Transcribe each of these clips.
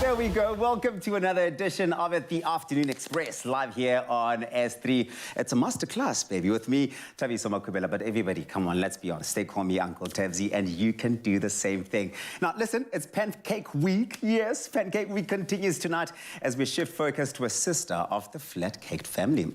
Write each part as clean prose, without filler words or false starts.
There we go. Welcome to another edition of it, the Afternoon Express, live here on S3. It's a masterclass, baby, with me, Taviso Makubela. But everybody, come on, let's be honest. They call me Uncle Tevzi, and you can do the same thing. Now, listen, it's Pancake Week. Yes, Pancake Week continues tonight as we shift focus to a sister of the flat-caked family.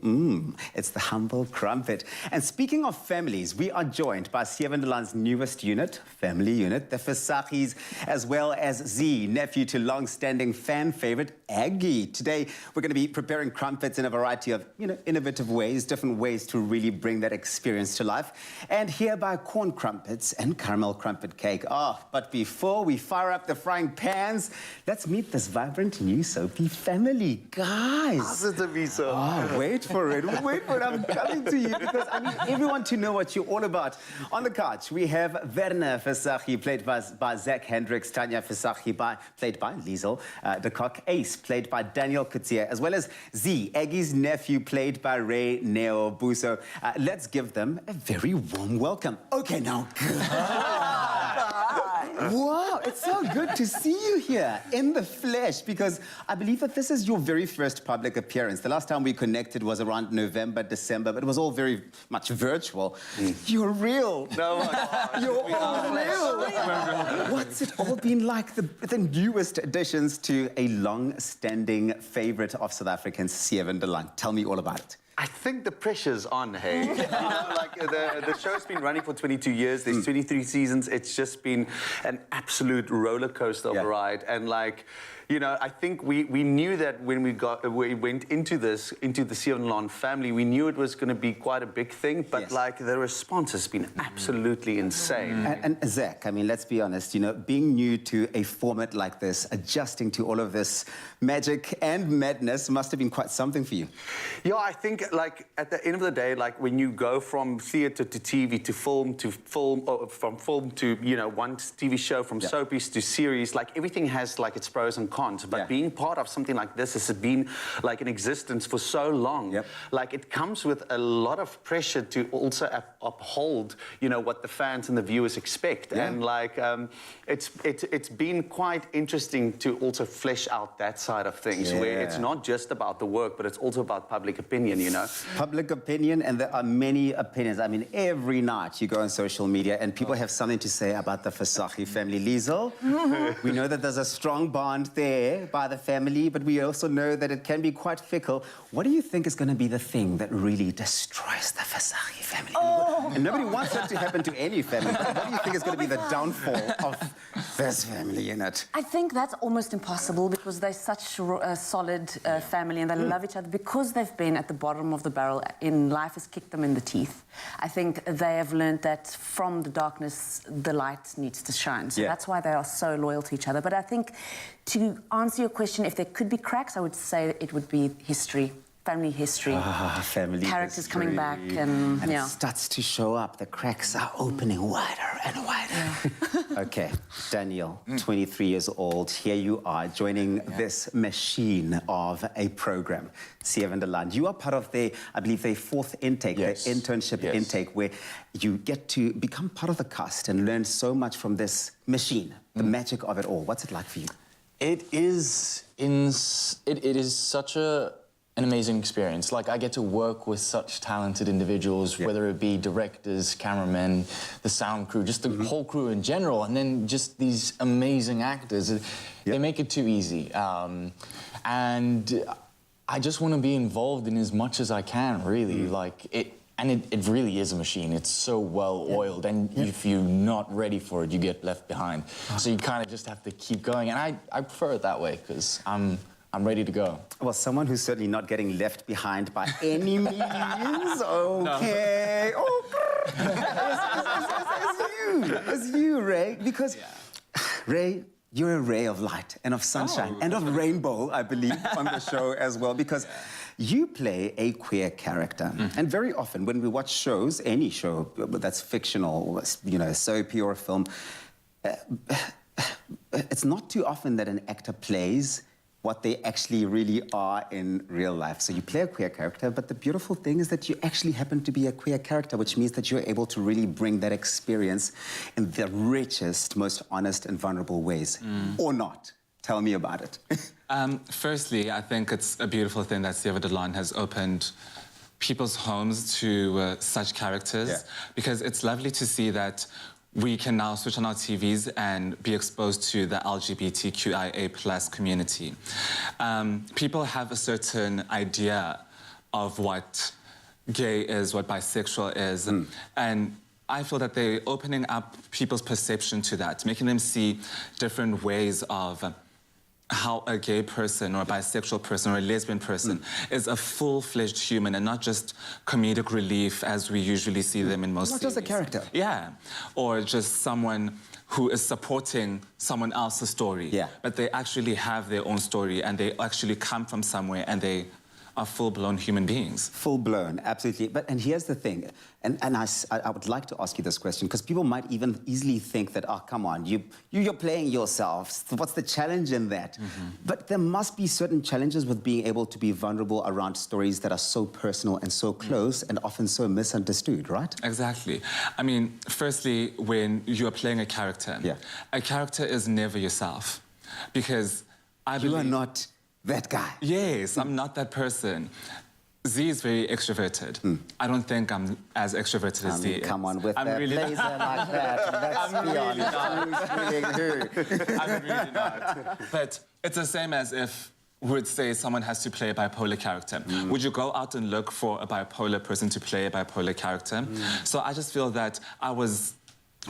It's the humble crumpet. And speaking of families, we are joined by Laan's newest unit, family unit, the Fisachis, as well as Z, nephew to long-standing fan favorite Aggie. Today, we're going to be preparing crumpets in a variety of, innovative ways, different ways to really bring that experience to life. And hereby corn crumpets and caramel crumpet cake. But before we fire up the frying pans, let's meet this vibrant new soapy family. Guys. Wait for it. Wait for it. I'm coming to you because I need everyone to know what you're all about. On the couch, we have Werner Fisachi, played by Zach Hendricks, Tanya Fisachi, played by Liesel, the cock Ace, played by Daniel Kutsia, as well as Z, Aggie's nephew, played by Ray Neo Buso. Let's give them a very warm welcome. Okay, now. Wow, it's so good to see you here in the flesh, because I believe that this is your very first public appearance. The last time we connected was around November, December, but it was all very much virtual. You're real. No, my God. You're all real. What's it all been like, the newest additions to a long-standing favorite of South Africans, Laan? Tell me all about it. I think the pressure's on, hey? The show's been running for 22 years. There's 23 seasons. It's just been an absolute roller coaster of a ride. And I think we knew that when we went into the Laan family, we knew it was going to be quite a big thing. But the response has been absolutely insane. And Zach, I mean, let's be honest. Being new to a format like this, adjusting to all of this magic and madness must have been quite something for you. Yeah, I think at the end of the day, when you go from theatre to TV to film, or from film to one TV show, from soapies to series, everything has its pros and cons. But being part of something like this has been in existence for so long. It comes with a lot of pressure to also uphold what the fans and the viewers expect. And it's been quite interesting to also flesh out that side of things, where it's not just about the work, but it's also about public opinion. Public opinion, and there are many opinions. I mean, every night you go on social media and people have something to say about the Fisachi family. Liesel, we know that there's a strong bond there by the family, but we also know that it can be quite fickle. What do you think is going to be the thing that really destroys the Fisachi family? And nobody wants that to happen to any family, but what do you think is going to be the downfall of this family unit? I think that's almost impossible, because they're such a solid family, and they love each other because they've been at the bottom of the barrel in life has kicked them in the teeth. I think they have learned that from the darkness, the light needs to shine. So that's why they are so loyal to each other. But I think, to answer your question, if there could be cracks, I would say it would be history. Family history, family characters history. coming back, and it starts to show up. The cracks are opening wider and wider. Okay, Daniel, 23 years old. Here you are joining this machine of a program, Laan. You are part of I believe, their fourth intake, the internship intake, where you get to become part of the cast and learn so much from this machine, the magic of it all. What's it like for you? It is such an amazing experience. I get to work with such talented individuals, whether it be directors, cameramen, the sound crew, just the whole crew in general, and then just these amazing actors. They make it too easy. And I just want to be involved in as much as I can, really. It really is a machine. It's so well oiled, and if you're not ready for it, you get left behind. So you kind of just have to keep going, and I prefer it that way, because I'm ready to go. Well, someone who's certainly not getting left behind by any means. Okay. It's you, Ray. Because, Ray, you're a ray of light and of sunshine and of rainbow, I believe, on the show as well. Because you play a queer character. And very often when we watch shows, any show that's fictional, soapy or a film, it's not too often that an actor plays what they actually really are in real life. So you play a queer character, but the beautiful thing is that you actually happen to be a queer character, which means that you're able to really bring that experience in the richest, most honest and vulnerable ways. Or not. Tell me about it. Firstly, I think it's a beautiful thing that Laan has opened people's homes to such characters, because it's lovely to see that we can now switch on our TVs and be exposed to the LGBTQIA+ community. People have a certain idea of what gay is, what bisexual is, and I feel that they're opening up people's perception to that, making them see different ways of how a gay person or a bisexual person or a lesbian person is a full-fledged human and not just comedic relief as we usually see them in most Not series. just a character. Yeah, or just someone who is supporting someone else's story. Yeah. But they actually have their own story and they actually come from somewhere and they are full-blown human beings. Full-blown, absolutely. And here's the thing, and I would like to ask you this question, because people might even easily think that, oh, come on, you're playing yourself. What's the challenge in that? But there must be certain challenges with being able to be vulnerable around stories that are so personal and so close and often so misunderstood, right? Exactly. I mean, firstly, when you are playing a character is never yourself. Because I believe... You are not that guy. Yes, I'm not that person. Z is very extroverted. I don't think I'm as extroverted as Z is. Come on, with I'm that really blazer like that. Let's be honest. I'm really not. But it's the same as if we would say someone has to play a bipolar character. Would you go out and look for a bipolar person to play a bipolar character? So I just feel that I was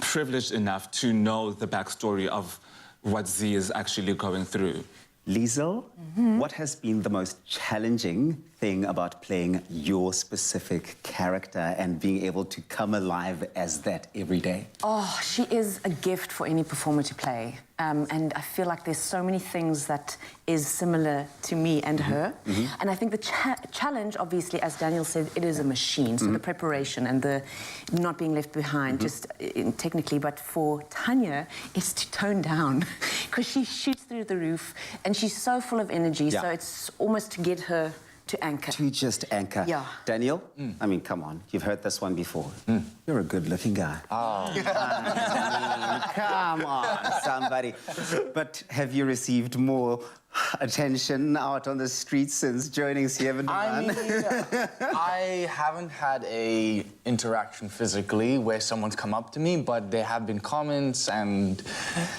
privileged enough to know the backstory of what Z is actually going through. Liesel, what has been the most challenging thing about playing your specific character and being able to come alive as that every day? Oh, she is a gift for any performer to play. And I feel like there's so many things that is similar to me and her. And I think the challenge, obviously, as Daniel said, it is a machine. So the preparation and the not being left behind, just technically. But for Tanya, it's to tone down because she shoots through the roof and she's so full of energy. So it's almost to get her to anchor. To just anchor. Yeah. Daniel, I mean, come on. You've heard this one before. You're a good-looking guy. Oh. Come on, somebody. But have you received more attention out on the streets since joining Laan? I mean, I haven't had a interaction physically where someone's come up to me, but there have been comments and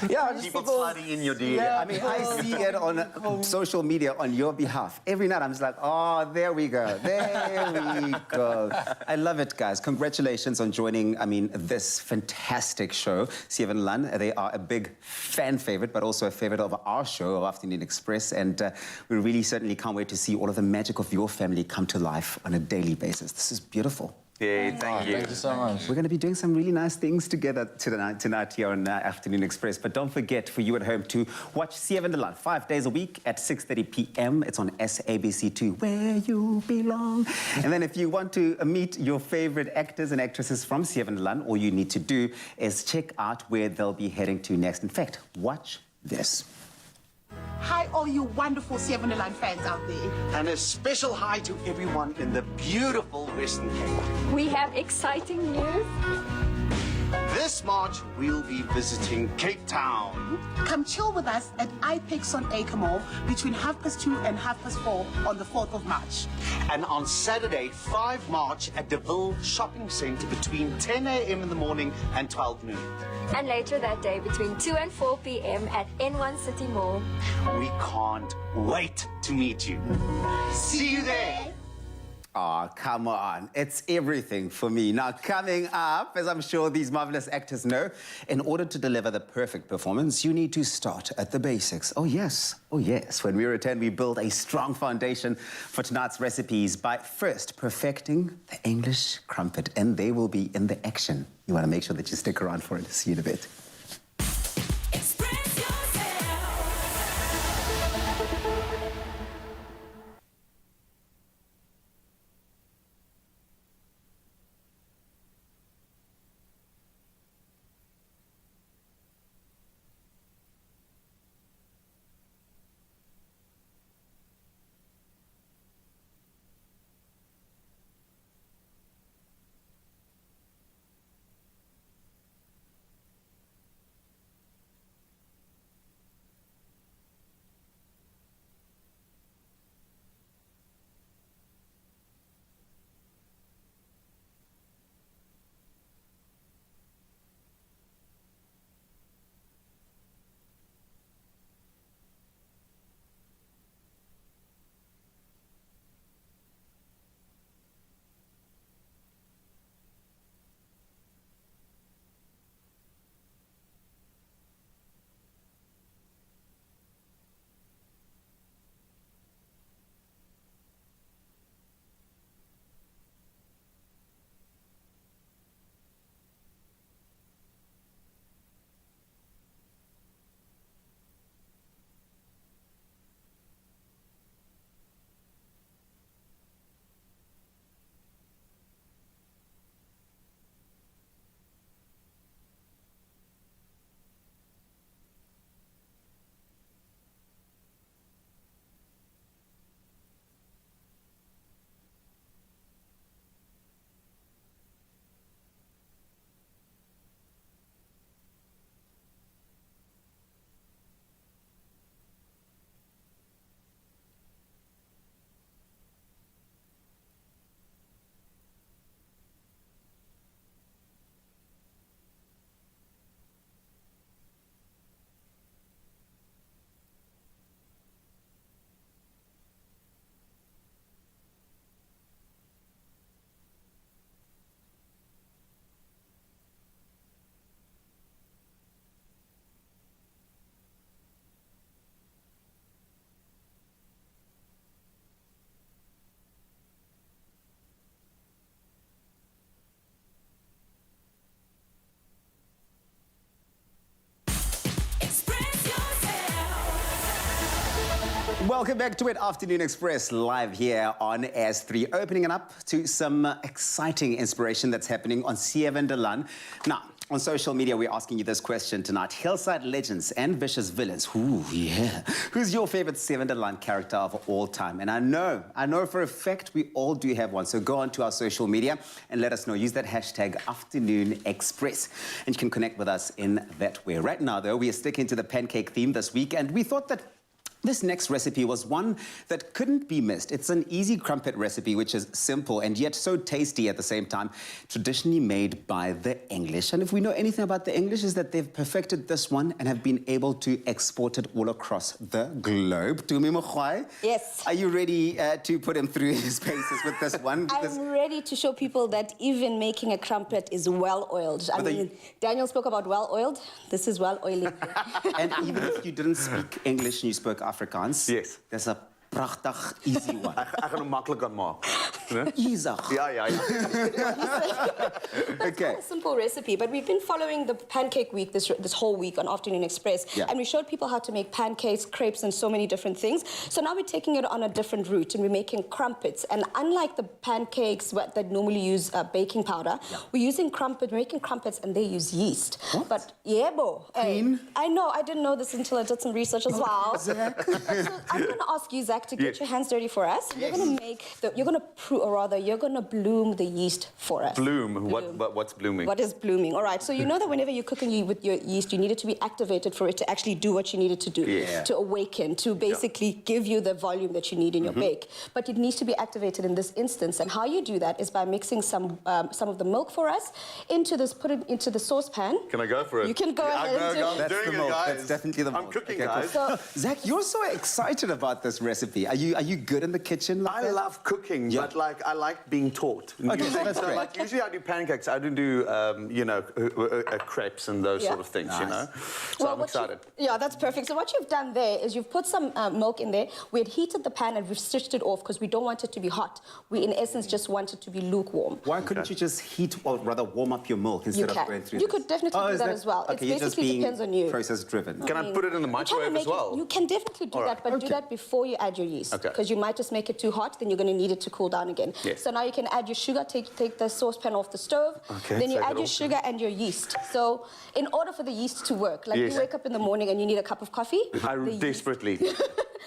just People sliding in your DM. I mean, I see it on social media on your behalf. Every night I'm just like, oh, there we go. There we go. I love it, guys. Congratulations on joining, I mean, this fantastic show. Laan, they are a big fan favorite, but also a favorite of our show, of Afternoon Express. And we really certainly can't wait to see all of the magic of your family come to life on a daily basis. This is beautiful. Yeah, thank you. Thank you so much. We're going to be doing some really nice things together tonight here on Afternoon Express. But don't forget, for you at home, to watch Laan 5 days a week at 6:30 p.m. It's on SABC2, where you belong. And then if you want to meet your favorite actors and actresses from Laan, all you need to do is check out where they'll be heading to next. In fact, watch this. Hi, all you wonderful Laan fans out there. And a special hi to everyone in the beautiful Western Cape. We have exciting news. This March, we'll be visiting Cape Town. Come chill with us at IPEX on Acre Mall between 2:30 and 4:30 on the 4th of March. And on Saturday, 5 March, at DeVille Shopping Centre between 10 a.m. in the morning and 12 noon. And later that day between 2 and 4 p.m. at N1 City Mall. We can't wait to meet you. See you there. Oh, come on. It's everything for me. Now, coming up, as I'm sure these marvelous actors know, in order to deliver the perfect performance, you need to start at the basics. Oh, yes. Oh, yes. When we return, we build a strong foundation for tonight's recipes by first perfecting the English crumpet, and they will be in the action. You want to make sure that you stick around for it. See you in a bit. Welcome back to it, Afternoon Express, live here on S3, opening it up to some exciting inspiration that's happening on 7 de Laan. Now, on social media, we're asking you this question tonight. Hillside legends and vicious villains. Ooh, yeah. Who's your favorite 7 de Laan character of all time? And I know for a fact we all do have one. So go on to our social media and let us know. Use that hashtag Afternoon Express. And you can connect with us in that way. Right now, though, we are sticking to the pancake theme this week. And we thought that this next recipe was one that couldn't be missed. It's an easy crumpet recipe, which is simple and yet so tasty at the same time, traditionally made by the English. And if we know anything about the English, is that they've perfected this one and have been able to export it all across the globe. Tumi Mokhwai? Yes. Are you ready to put him through his paces with this one? I'm ready to show people that even making a crumpet is well-oiled. I mean, Daniel spoke about well-oiled. This is well-oiling. And even if you didn't speak English and you spoke Afrikaans, yes, there's a prachtig easy one. Ek gaan hom maklik aanmaak. Easy. Ja. Okay. It's a simple recipe, but we've been following the pancake week this whole week on Afternoon Express, and we showed people how to make pancakes, crepes, and so many different things. So now we're taking it on a different route, and we're making crumpets. And unlike the pancakes that normally use baking powder, we're making crumpets, and they use yeast. What? But Clean? I know, I didn't know this until I did some research as well. So I'm going to ask you, Zach, to get your hands dirty for us. You're going to make you're going to bloom the yeast for us. Bloom. What's blooming? What is blooming? All right. So you know that whenever you're cooking with your yeast, you need it to be activated for it to actually do what you need it to do, to awaken, to basically give you the volume that you need in your bake. But it needs to be activated in this instance. And how you do that is by mixing some of the milk for us into this, put it into the saucepan. Can I go for it? You can go ahead and do it. That's the milk. That's definitely the milk. I'm cooking, okay, guys. Cool. Zach, you're so excited about this recipe. Are you good in the kitchen? I love cooking, but I like being taught. Okay, that's great. Like usually I do pancakes. I don't do crepes and those sort of things. Nice. You know. So I'm excited. That's perfect. So what you've done there is you've put some milk in there. We had heated the pan and we've switched it off because we don't want it to be hot. We in essence just want it to be lukewarm. Why couldn't you just heat or rather warm up your milk instead of going through You could definitely do that as well. Okay, It basically depends on you. Process driven. Can I put it in the microwave as well? You can definitely do that, but do that before you add your yeast. Because you might just make it too hot, then you're going to need it to cool down again. Yes. So now you can add your sugar, take the saucepan off the stove, then you add your sugar and your yeast. So in order for the yeast to work, like you wake up in the morning and you need a cup of coffee. Desperately.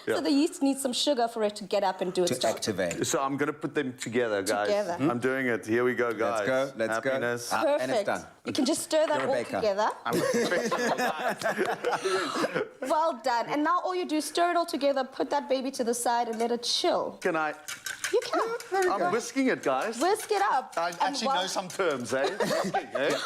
So the yeast needs some sugar for it to get up and do its job. Activate. So I'm going to put them together, guys. I'm doing it. Here we go, guys. Let's go. Perfect. And it's done. You can just stir that all together. I'm a professional. Well done. And now all you do is stir it all together, put that baby to the side and let it chill. Can I? You can. I'm whisking it, guys. Whisk it up. I actually know some terms, eh?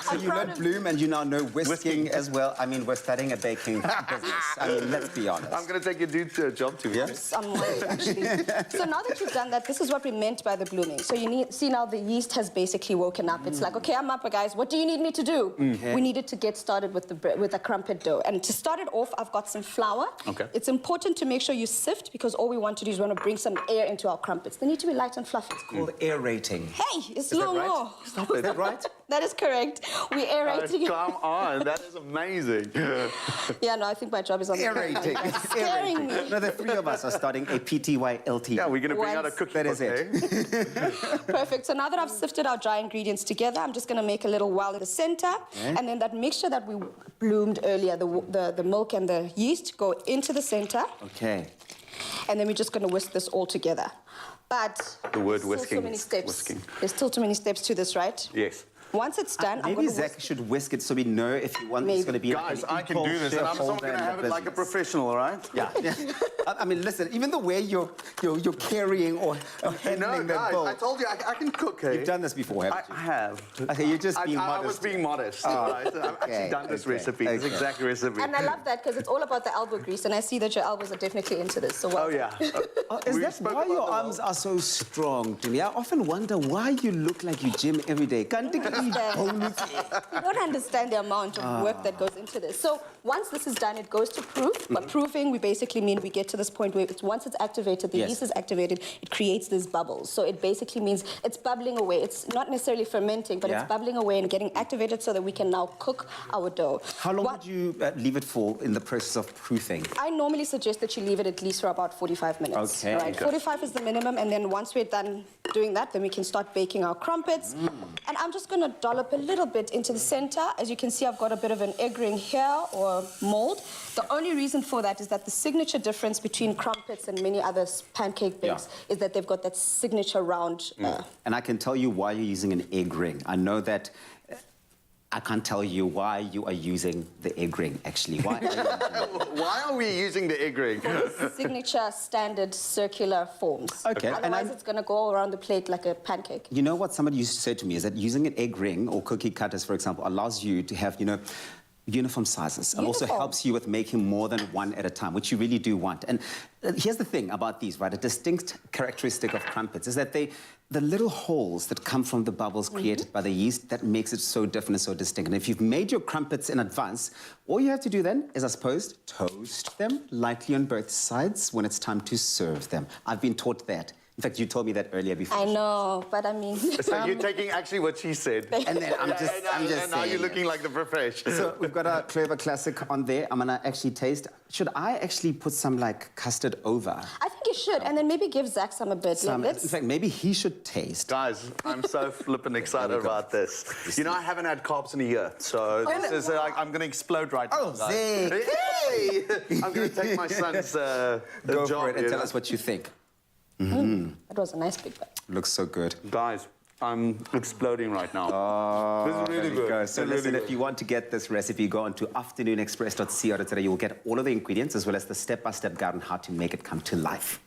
So you learned bloom and you now know whisking as well. I mean, we're studying a baking business. I mean, let's be honest. I'm going to take your dude's job too. Actually. So now that you've done that, this is what we meant by the blooming. So see now the yeast has basically woken up. It's like, okay, I'm up, guys. What do you need me to do? We needed to get started with the crumpet dough. And to start it off, I've got some flour. Okay. It's important to make sure you sift because all we want to do is we want to bring some air into our crumpets. They need to be light and fluffy. It's called aerating. Hey, it's Is that no right? more. Stop it. Is that right? That is correct. We're aerating. Come on, that is amazing. Yeah, no, I think my job is on the Aerating. It's scaring me. No, the three of us are starting a PTYLT. Yeah, we're going to bring out a cookie. That is it. Perfect. So now that I've sifted our dry ingredients together, I'm just going to make a little well in the center. And then that mixture that we bloomed earlier, the milk and the yeast, go into the center. Okay. And then we're just going to whisk this all together. But the word there's whisking. still so many steps. Whisking. There's still too many steps to this, right? Yes. Once it's done, I'm maybe going to Zach should whisk it so we know if he wants it's going to be guys, like an I can do this, and I'm going to have it like a professional, all right? Yeah. I mean, listen, even the way you're carrying or handling that guys, bowl. I told you I can cook, hey? You've done this before, haven't you? I have. Okay, you're just being modest. I was being modest. Right? I've actually done this recipe, this exact recipe. And I love that because it's all about the elbow grease, and I see that your elbows are definitely into this. So well yeah. Is that why your arms are so strong, Jimmy? I often wonder why you look like you gym every day. Kanti You don't understand the amount of work that goes into this. So once this is done, it goes to proof. But proofing, we basically mean we get to this point where once it's activated, the yeast is activated, it creates these bubbles. So it basically means it's bubbling away. It's not necessarily fermenting, but it's bubbling away and getting activated so that we can now cook our dough. How long would you leave it for in the process of proofing? I normally suggest that you leave it at least for about 45 minutes. Okay. Right? 45 is the minimum, and then once we're done doing that, then we can start baking our crumpets. And I'm just going to dollop a little bit into the center. As you can see, I've got a bit of an egg ring here, or mold. The only reason for that is that the signature difference between crumpets and many other pancake bakes is that they've got that signature round. And I can tell you why you're using an egg ring. I know that I can't tell you why you are using the egg ring, actually. Why? Why are we using the egg ring? Signature standard circular forms. Okay. Otherwise, it's going to go around the plate like a pancake. You know what somebody used to say to me is that using an egg ring or cookie cutters, for example, allows you to have, uniform sizes and also helps you with making more than one at a time, which you really do want. And here's the thing about these, right? A distinct characteristic of crumpets is that the little holes that come from the bubbles created by the yeast, that makes it so different and so distinct. And if you've made your crumpets in advance, all you have to do then is, I suppose, toast them lightly on both sides when it's time to serve them. I've been taught that. In fact, you told me that earlier before. I know, but I mean... So you're taking actually what she said. And then I'm just and now you're looking like the professional. So we've got a clever classic on there. I'm going to actually taste. Should I actually put some, custard over? I think you should, and then maybe give Zach some a bit. In fact, maybe he should taste. Guys, I'm so flippin' excited about this. I haven't had carbs in a year, so this is I'm going to explode right now. Zach! Hey! I'm going to take my son's Go job for it and tell us what you think. That was a nice big bite. Looks so good. Guys, I'm exploding right now. This is really good. So listen, if you want to get this recipe, go on to afternoonexpress.co.za. You'll get all of the ingredients as well as the step-by-step guide on how to make it come to life.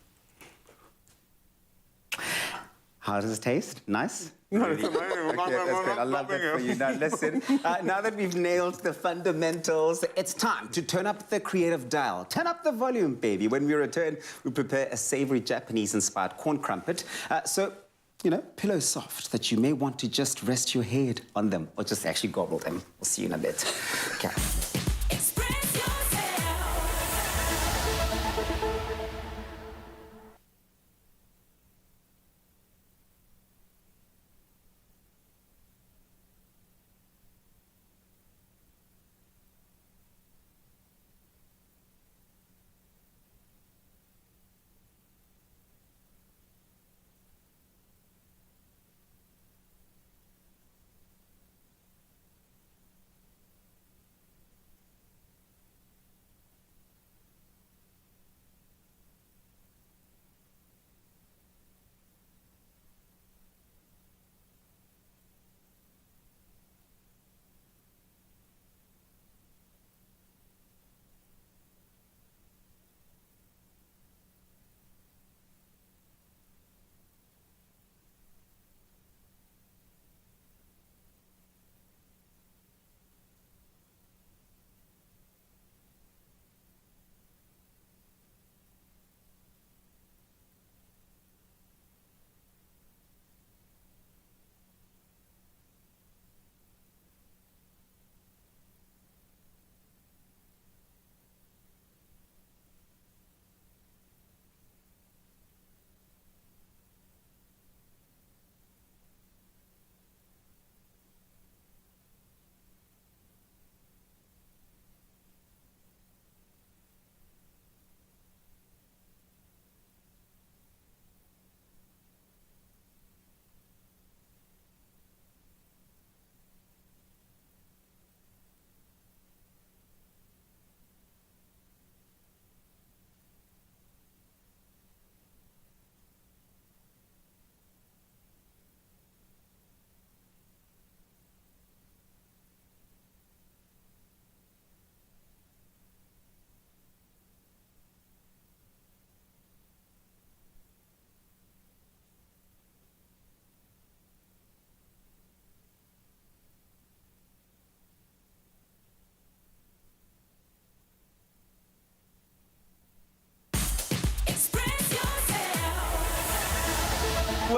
How does it taste? Nice? It's amazing. Okay, that's great. I love that for you. Now listen, now that we've nailed the fundamentals, it's time to turn up the creative dial. Turn up the volume, baby. When we return, we prepare a savory Japanese-inspired corn crumpet. So, pillow soft that you may want to just rest your head on them or just actually gobble them. We'll see you in a bit. Okay.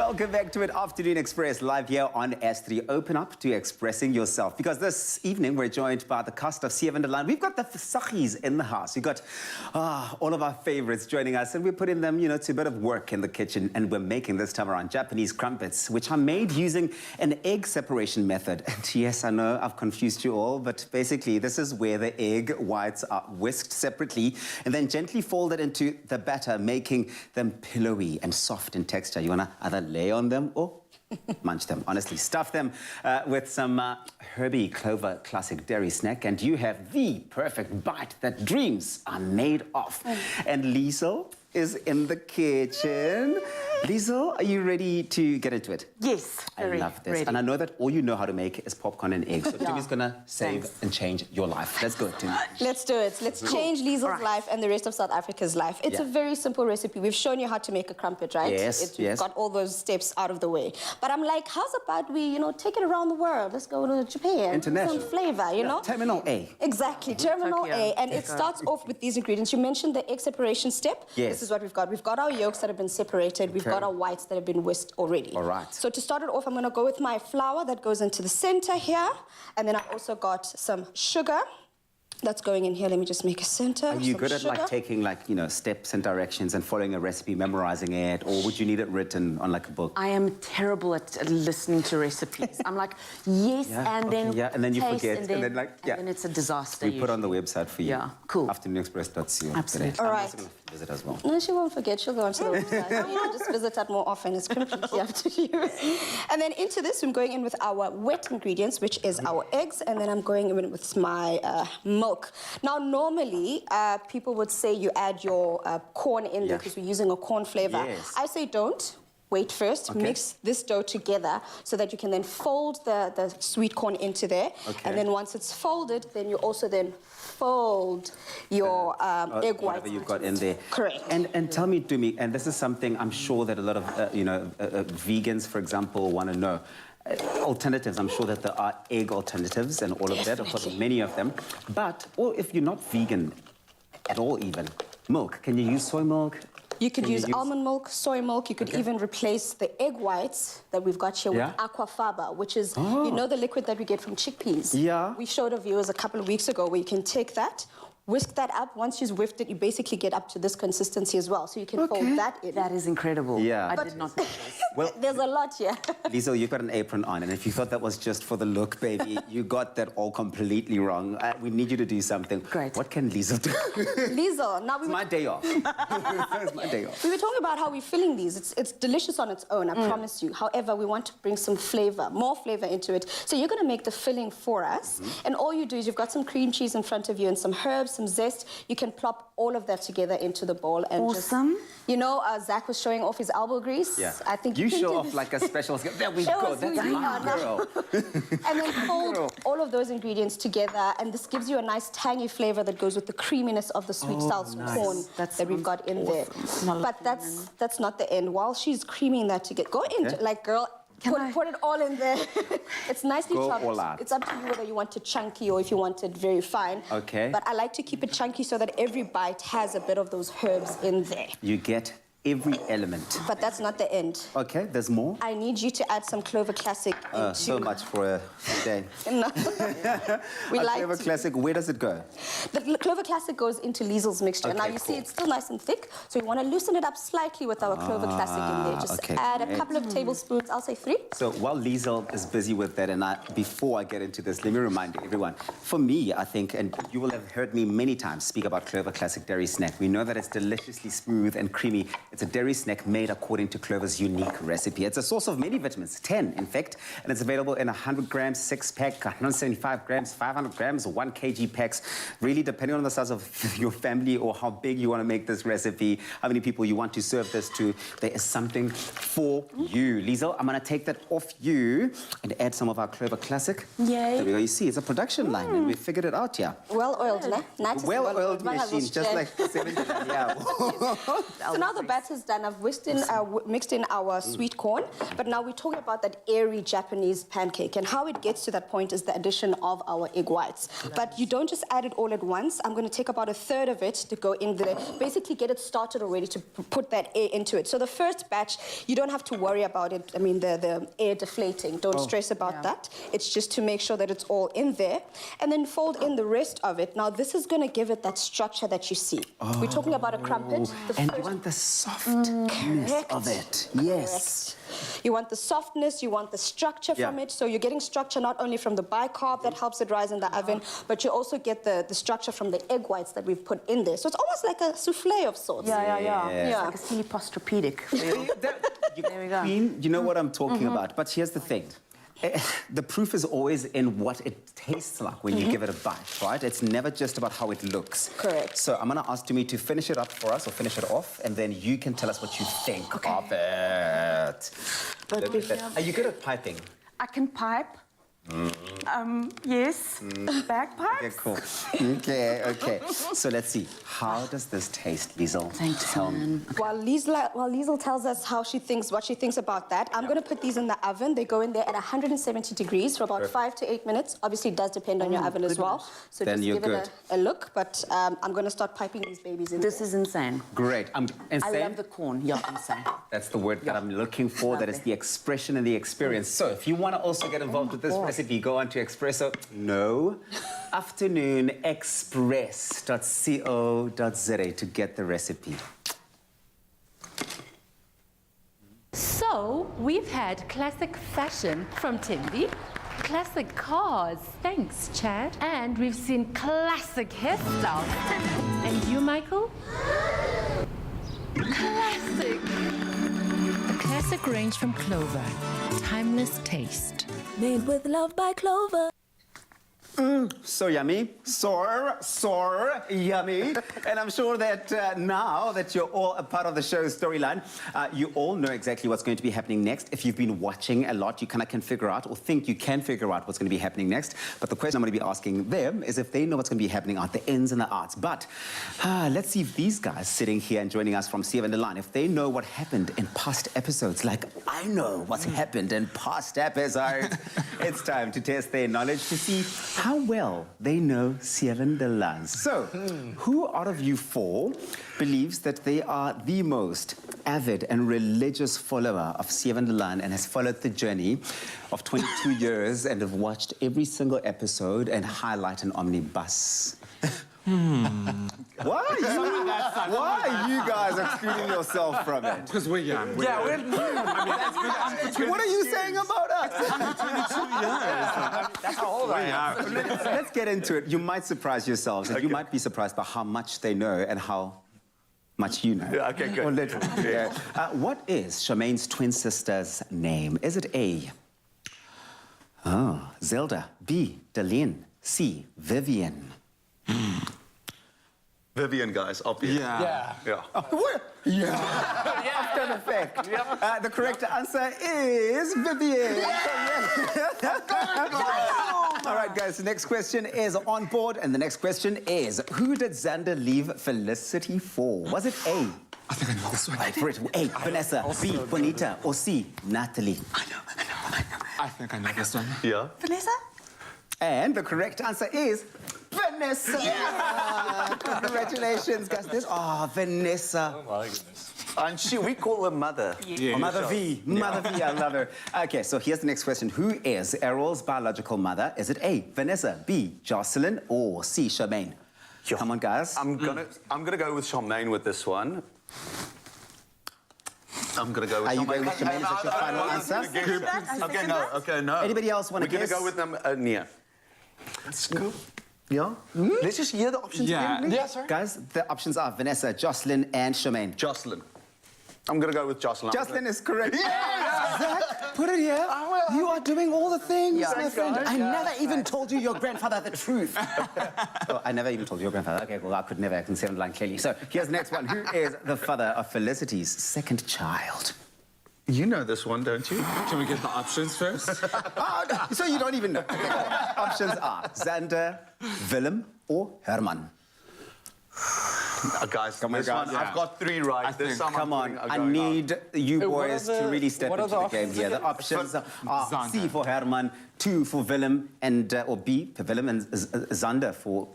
Welcome back to an Afternoon Express live here on S3. Open up to expressing yourself, because this evening we're joined by the cast of Laan. We've got the Fasachis in the house. We've got all of our favorites joining us, and we're putting them, you know, to a bit of work in the kitchen, and we're making this time around Japanese crumpets, which are made using an egg separation method. And yes, I know I've confused you all, but basically this is where the egg whites are whisked separately and then gently folded into the batter, making them pillowy and soft in texture. You wanna either lay on them or munch them. Honestly, stuff them with some herby clover classic dairy snack, and you have the perfect bite that dreams are made of. And Liesel is in the kitchen. Liesel, are you ready to get into it? Yes, very I love this. ready. And I know that all you know how to make is popcorn and eggs. So Timmy's gonna save and change your life. Let's go, Timmy. Let's do it. Let's change Liesel's life and the rest of South Africa's life. It's a very simple recipe. We've shown you how to make a crumpet, right? Yes, We've got all those steps out of the way. But I'm like, how's about we, you know, take it around the world? Let's go to Japan. International. Some flavor, you know? Terminal A. Exactly, Terminal Tokyo. A. And it starts off with these ingredients. You mentioned the egg separation step. Yes. This is what we've got. We've got our yolks that have been separated. We've got our whites that have been whisked already. All right. So to start it off, I'm going to go with my flour that goes into the center here. And then I've also got some sugar that's going in here. Let me just make a center. Are you some good at sugar. like taking like, you know, steps and directions and following a recipe, memorizing it, or would you need it written on like a book? I am terrible at listening to recipes. I'm like, yes, and then and then you taste, forget, and then, like, and then it's a disaster. We put on the website for you. Yeah, cool. AfternooNexpress.co. Absolutely. All I'm right. also gonna visit as well. No, she won't forget. She'll go onto the website. You can just visit that more often. It's completely up to you. And then into this, I'm going in with our wet ingredients, which is our eggs, and then I'm going in with my milk. Now, normally, people would say you add your corn in there because we're using a corn flavor. Yes. I say don't. Wait first, mix this dough together so that you can then fold the sweet corn into there. And then once it's folded, then you also then fold your egg whites. Whatever you've got in there. Correct. And tell me, Dumi, and this is something I'm sure that a lot of, vegans, for example, want to know. Alternatives, I'm sure that there are egg alternatives and all of that, of course, many of them. But, or if you're not vegan at all even, milk, can you use soy milk? You could use almond milk, soy milk. You could even replace the egg whites that we've got here with aquafaba, which is, you know, the liquid that we get from chickpeas. Yeah. We showed our viewers a couple of weeks ago where you can take that, whisk that up. Once you've whisked it, you basically get up to this consistency as well. So you can fold that in. That is incredible. Yeah. I did not know this. Well, there's a lot here. Liesel, you've got an apron on, and if you thought that was just for the look, baby, you got that all completely wrong. We need you to do something. Great. What can Liesel do? Liesel, now It's my day off. It's my day off. We were talking about how we're filling these. It's delicious on its own, I promise you. However, we want to bring some flavor, more flavor into it. So you're going to make the filling for us. And all you do is you've got some cream cheese in front of you and some herbs, some zest. You can plop all of that together into the bowl. And just, you know, Zach was showing off his elbow grease. Yeah. I think you can show do off this. like a special skill. There we go. That's my girl. And then fold all of those ingredients together, and this gives you a nice tangy flavor that goes with the creaminess of the sweet salsa corn that we've got in there. But that's not the end. While she's creaming that together, go into like, girl. Put it all in there. It's nicely chopped. It's up to you whether you want it chunky or if you want it very fine. Okay. But I like to keep it chunky so that every bite has a bit of those herbs in there. You get every element. But that's not the end. Okay, there's more. I need you to add some Clover Classic into... So much for a day. No. We like Clover Classic, where does it go? The Clover Classic goes into Liesel's mixture. Okay, now you see it's still nice and thick, so we want to loosen it up slightly with our Clover Classic in there. Just add a couple of tablespoons, I'll say 3. So while Liesel is busy with that, and before I get into this, let me remind everyone, for me, I think, and you will have heard me many times speak about Clover Classic Dairy Snack. We know that it's deliciously smooth and creamy. It's a dairy snack made according to Clover's unique recipe. It's a source of many vitamins, 10 in fact, and it's available in 100 grams, 6-pack, 175 grams, 500 grams, 1 kg packs, really depending on the size of your family or how big you want to make this recipe, how many people you want to serve this to. There is something for you. Liesel, I'm going to take that off you and add some of our Clover Classic. Yay. There we go. You see, it's a production line, and we figured it out here. Well-oiled, ne? Well-oiled machine, just like 70. Yeah. So now the batter batter's done. I've mixed in our sweet corn, but now we're talking about that airy Japanese pancake, and how it gets to that point is the addition of our egg whites. But you don't just add it all at once. I'm going to take about a third of it to go in there, basically get it started already to put that air into it. So the first batch, you don't have to worry about it. I mean, the air deflating. Don't stress about that. It's just to make sure that it's all in there, and then fold in the rest of it. Now, this is going to give it that structure that you see. We're talking about a crumpet. And you want the softness of it. Yes. You want the softness, you want the structure from it. So you're getting structure not only from the bicarb that helps it rise in the oven, but you also get the structure from the egg whites that we've put in there. So it's almost like a souffle of sorts. Yeah. It's like a silly posturpedic. There we go. Queen, you know what I'm talking about. But here's the thing. The proof is always in what it tastes like when you give it a bite, right? It's never just about how it looks. Correct. So I'm going to ask Tumi to finish it up for us, or finish it off, and then you can tell us what you think of it. Are you good at piping? I can pipe. Yes. Bagpipes. Okay, cool. Okay. So let's see. How does this taste, Liesel? Tell me. While Liesel tells us what she thinks about that, I'm going to put these in the oven. They go in there at 170 degrees for about 5 to 8 minutes. Obviously, it does depend on your oven as well. So then just give it a look. But I'm going to start piping these babies in. This is insane. Great. Insane? I love the corn. Yeah, insane. That's the word that I'm looking for. That is the expression and the experience. So if you want to also get involved with this recipe, go on to Espresso. No. AfternoonExpress.co.za to get the recipe. So, we've had classic fashion from Timby, classic cars, thanks Chad, and we've seen classic hairstyles. And you, Michael? Classic. The classic range from Clover. Timeless taste. Made with love by Clover. So yummy, so yummy. And I'm sure that now that you're all a part of the show's storyline, you all know exactly what's going to be happening next. If you've been watching a lot, you kind of can figure out, or think you can figure out what's going to be happening next. But the question I'm going to be asking them is if they know what's going to be happening at the ins and the outs. But let's see if these guys sitting here and joining us from Laan, if they know what happened in past episodes, like I know what's happened in past episodes. It's time to test their knowledge to see how well they know Laan. So, who out of you four believes that they are the most avid and religious follower of Laan and has followed the journey of 22 years and have watched every single episode and highlight an omnibus? Why are you guys excluding yourself from it? Because we're young. We're new. What are you saying about us? 22 years. That's how old I am. Let's get into it. You might surprise yourselves, and you might be surprised by how much they know and how much you know. Yeah, okay, good. Or literally. What is Charmaine's twin sister's name? Is it A, Zelda, B, Darlene, C, Vivian? Vivian, guys, obvious. Yeah. After the fact. The correct answer is Vivian. All right, guys, the next question is on board, and the next question is, who did Xander leave Felicity for? Was it A? I think I know this one. For it, A, Vanessa, B, Bonita, or C, Natalie? I know. I think I know this one. Yeah. Vanessa? And the correct answer is Vanessa. Congratulations, guys. Vanessa. Oh my goodness. And we call her Mother. Yeah. Mother V. Mother V, I love her. Okay, so here's the next question. Who is Errol's biological mother? Is it A, Vanessa, B, Jocelyn, or C, Charmaine? Come on, guys. I'm gonna go with Charmaine with this one. I'm gonna go with Are Charmaine. you going with Charmaine? Is that your final answer? Okay, no. Anybody else want to guess? We're gonna go with Nia. Let's go. Yeah? Let's just hear the options again, please. Yeah, sorry. Guys, the options are Vanessa, Jocelyn, and Charmaine. Jocelyn. I'm gonna go with Jocelyn. Jocelyn is correct. Yes! Zach, put it here. You are doing all the things, my friend. I never even told you your grandfather the truth. I never even told you your grandfather. Okay, well, I could never. I can see it on the line clearly. So here's the next one. Who is the father of Felicity's second child? You know this one, don't you? Can we get the options first? So you don't even know. Okay. Options are Xander, Willem, or Herman. Guys, Come on, this guys. one, I've got 3 right. There's some Come on, I'm I going need you Hey, what boys are to the- really step what are into the the game options here. The again? options are Zander. C for Herman, 2 for Willem, and or B for Willem, and Zander for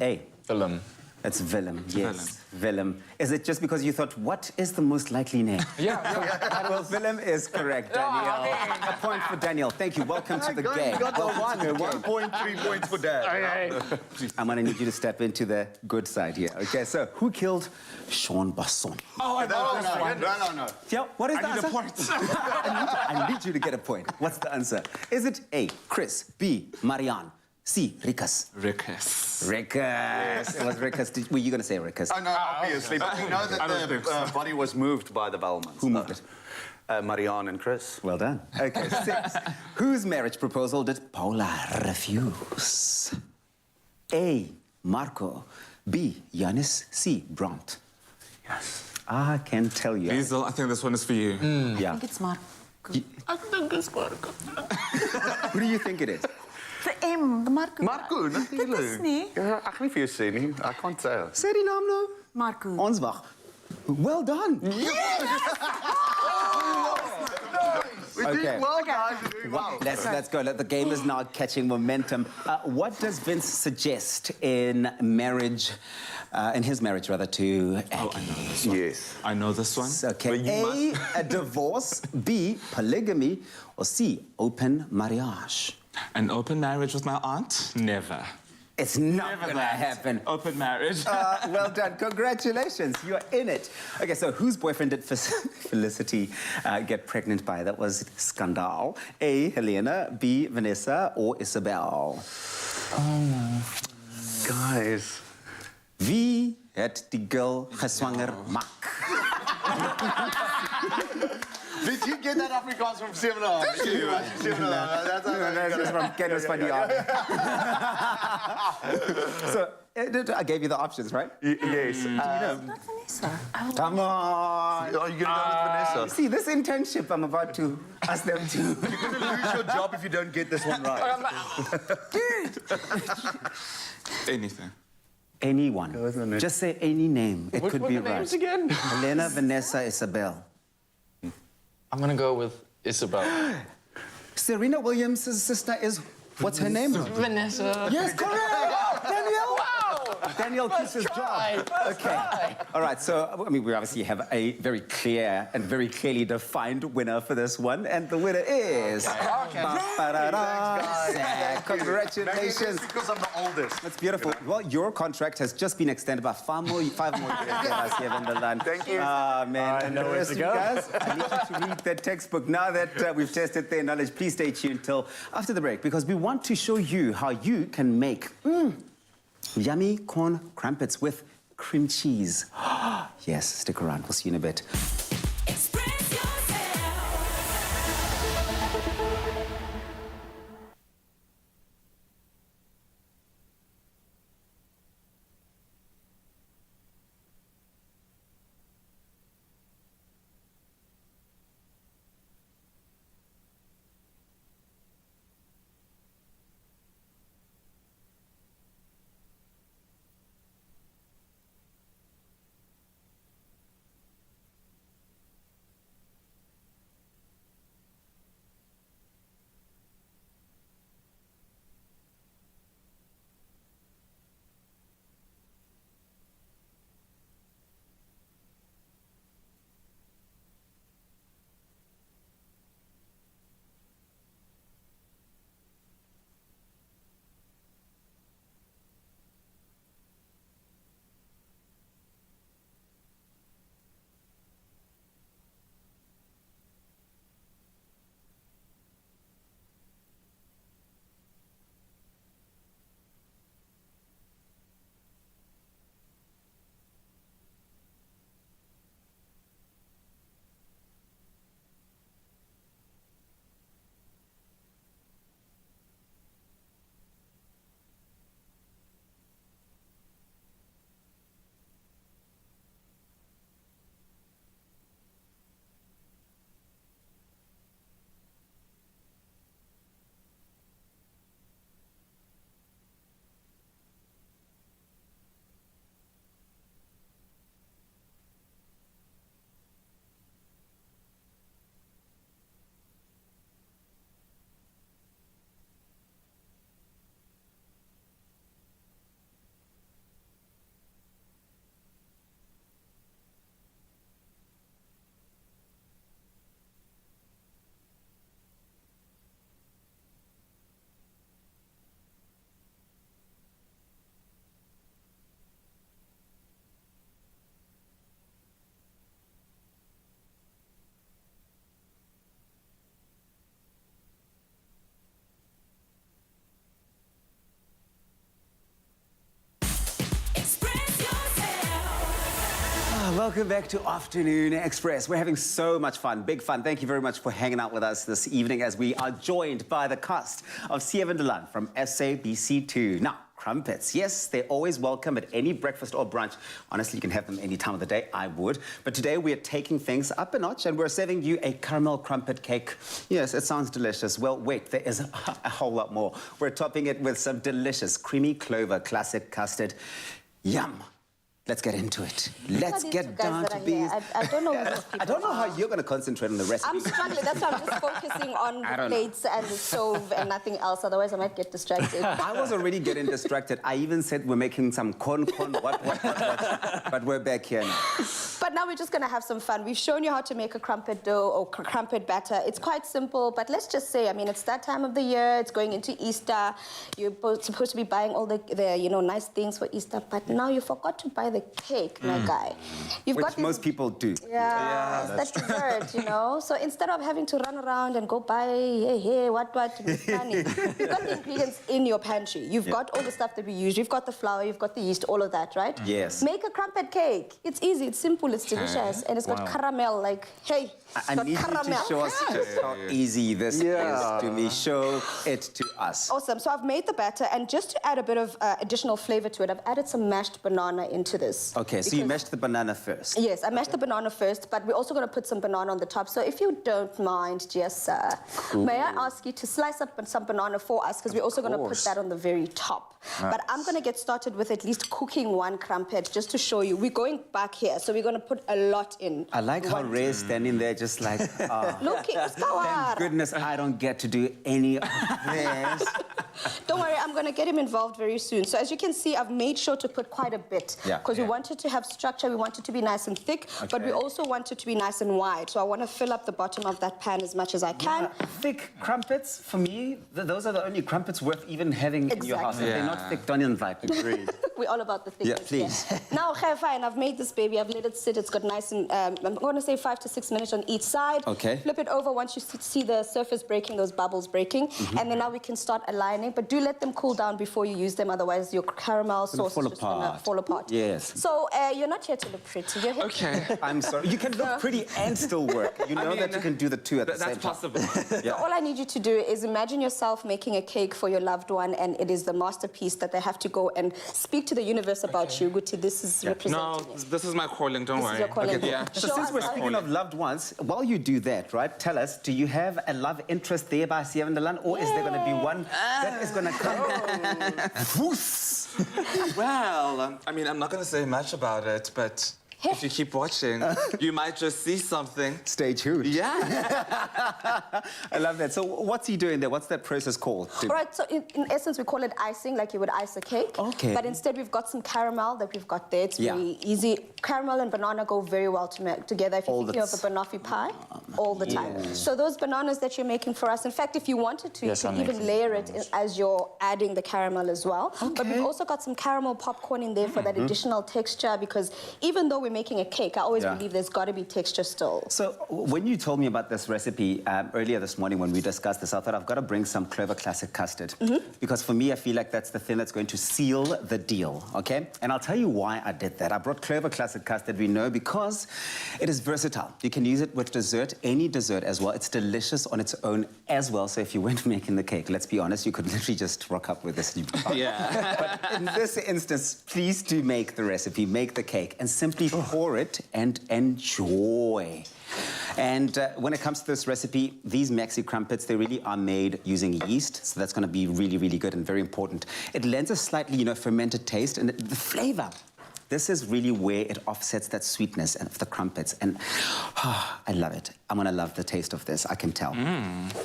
A. Willem. It's Willem, yes. Willem. Is it just because you thought, what is the most likely name? Yeah. Well, Willem is correct, Daniel. A point for Daniel. Thank you. Welcome to the game. You got the Welcome to the 1 game. point, 3 points for Dad. I'm going to need you to step into the good side here. Okay, so who killed Sean Basson? Oh, I know this one. No. Yeah, what is the I need answer? a point. I need you to get a point. What's the answer? Is it A, Chris, B, Marianne, C, Rikas? Rikus. Rikas. It was Rikas. Were you going to say Rikas? Oh, no, obviously. But we know I that don't the think so. body was moved by the Bellmans. Who moved it? Marianne and Chris. Well done. Okay, 6. Whose marriage proposal did Paula refuse? A, Marco. B, Yanis. C, Brandt. Yes. I can tell you. Liesel, I think this one is for you. Yeah. I think it's Marco. I think it's Marco. Who do you think it is? The M, the Marco. Marco, natuurlijk. Dit is nie. Ja, ek nie vir jou sê nie. I can't say. Say die naam nou. Marco. Ons wag. Well done. We're doing well, guys. We're doing well. Let's go. The game is now catching momentum. What does Vince suggest in marriage, in his marriage rather, to Aggie? Oh, I know this one. Yes. I know this one. Okay. A, a divorce. B, polygamy. Or C, open marriage. An open marriage with my aunt? Never. It's not Never going to that. happen. Open marriage. Well done. Congratulations. You're in it. Okay, so whose boyfriend did Felicity get pregnant by? That was Scandal. A, Helena. B, Vanessa. Or Isabel? Guys. Wie het die girl geswanger maak? Did you get that Afrikaans from 7 Did you? That's just from Ken was funny. So, I gave you the options, right? Yes. Not Vanessa. Come on. Are you going to go with Vanessa? See, this internship I'm about to ask them to. You're going to lose your job if you don't get this one right. Anything. Anyone. Just say any name. It could What be are the right. names again? Helena, Vanessa, Isabel. I'm gonna go with Isabel. Serena Williams' sister is, what's her name? Vanessa. Yes, correct! Daniel! Daniel keeps his job. Okay. All right, so, I mean, we obviously have a very clear and very clearly defined winner for this one, and the winner is... Okay. Congratulations. Because I'm the oldest. That's beautiful. Well, your contract has just been extended by 5 more years than us here in the Laan. Thank you. Man. And the rest of you guys, I need you to read the textbook. Now that we've tested their knowledge, please stay tuned till after the break, because we want to show you how you can make yummy corn crumpets with cream cheese. Yes, stick around. We'll see you in a bit. Welcome back to Afternoon Express. We're having so much fun, big fun. Thank you very much for hanging out with us this evening as we are joined by the cast of Seven de Laan from SABC2. Now, crumpets, yes, they're always welcome at any breakfast or brunch. Honestly, you can have them any time of the day, I would. But today we're taking things up a notch and we're serving you a caramel crumpet cake. Yes, it sounds delicious. Well, wait, there is a whole lot more. We're topping it with some delicious creamy clover classic custard. Yum. Let's get into it. Let's get down to these. I don't know who these people I don't know how you're going to concentrate on the recipe. I'm struggling. That's why I'm just focusing on the plates and the stove and nothing else. Otherwise, I might get distracted. I was already getting distracted. I even said we're making some corn, what. But we're back here now. But now we're just going to have some fun. We've shown you how to make a crumpet dough or crumpet batter. It's quite simple, but let's just say, I mean, it's that time of the year. It's going into Easter. You're supposed to be buying all the nice things for Easter, but now you forgot to buy the cake, my guy. Which most people do. Yeah, that's dessert, you know. So instead of having to run around and go buy, hey, what, with money, you've got the ingredients in your pantry. You've got all the stuff that we use. You've got the flour, you've got the yeast, all of that, right? Yes. Make a crumpet cake. It's easy, it's simple, it's delicious, and it's got caramel, like, hey, I need you to show us just how easy this is to me. Show it to us. Awesome. So I've made the batter, and just to add a bit of additional flavor to it, I've added some mashed banana into this. Okay, so you mashed the banana first. Yes, I mashed the banana first, but we're also going to put some banana on the top. So if you don't mind, dear sir, may I ask you to slice up some banana for us, because we're also going to put that on the very top. Nice. But I'm going to get started with at least cooking one crumpet, just to show you. We're going back here, so we're going to put a lot in. I like how Ray's standing there just like, look, thank goodness I don't get to do any of this. Don't worry, I'm going to get him involved very soon. So as you can see, I've made sure to put quite a bit, because we wanted to have structure, we want it to be nice and thick, but we also want it to be nice and wide. So I want to fill up the bottom of that pan as much as I can. Thick crumpets, for me, those are the only crumpets worth even having in your house. If they're not thick, don't invite me. Agreed. We're all about the thickness. Yeah, please. Now, fine, I've made this baby. I've let it sit. It's got nice and, I'm going to say 5 to 6 minutes on each side. Okay. Flip it over once you see the surface breaking, those bubbles breaking. And then now we can start aligning. But do let them cool down before you use them. Otherwise, your caramel sauce is just going to fall apart. Yes. So you're not here to look pretty. You're here Okay. I'm sorry. You can look pretty and still work. You know that you can do the two at the same time. That's possible. So all I need you to do is imagine yourself making a cake for your loved one, and it is the masterpiece that they have to go and speak to the universe about you. Guti, this is representing No, this is my calling, don't worry. This is your calling. Okay. Yeah. So since we're speaking of loved ones, while you do that, right, tell us, do you have a love interest there by Seven de Laan, or is there going to be one that is going to come? Well, I mean, I'm not going to say much about it, but if you keep watching, you might just see something. Stay tuned. Yeah. I love that. So what's he doing there? What's that process called? All right, so in essence, we call it icing, like you would ice a cake. Okay. But instead, we've got some caramel that we've got there. It's very easy. Caramel and banana go very well together. If you're thinking of a banoffee pie, all the time. So those bananas that you're making for us, in fact, if you wanted to, you could even layer it as you're adding the caramel as well. Okay. But we've also got some caramel popcorn in there for that additional texture, because even though we're making a cake, I always believe there's got to be texture still. So when you told me about this recipe earlier this morning when we discussed this, I thought I've got to bring some Clover Classic custard. Because for me, I feel like that's the thing that's going to seal the deal, okay? And I'll tell you why I did that. I brought Clover Classic custard, we know, because it is versatile. You can use it with dessert, any dessert as well. It's delicious on its own as well. So if you weren't making the cake, let's be honest, you could literally just rock up with this. But in this instance, please do make the recipe, make the cake, and simply pour it and enjoy. And when it comes to this recipe, these maxi crumpets, they really are made using yeast, so that's going to be really, really good and very important. It lends a slightly, fermented taste, and the flavor. This is really where it offsets that sweetness of the crumpets, and I love it. I'm going to love the taste of this, I can tell.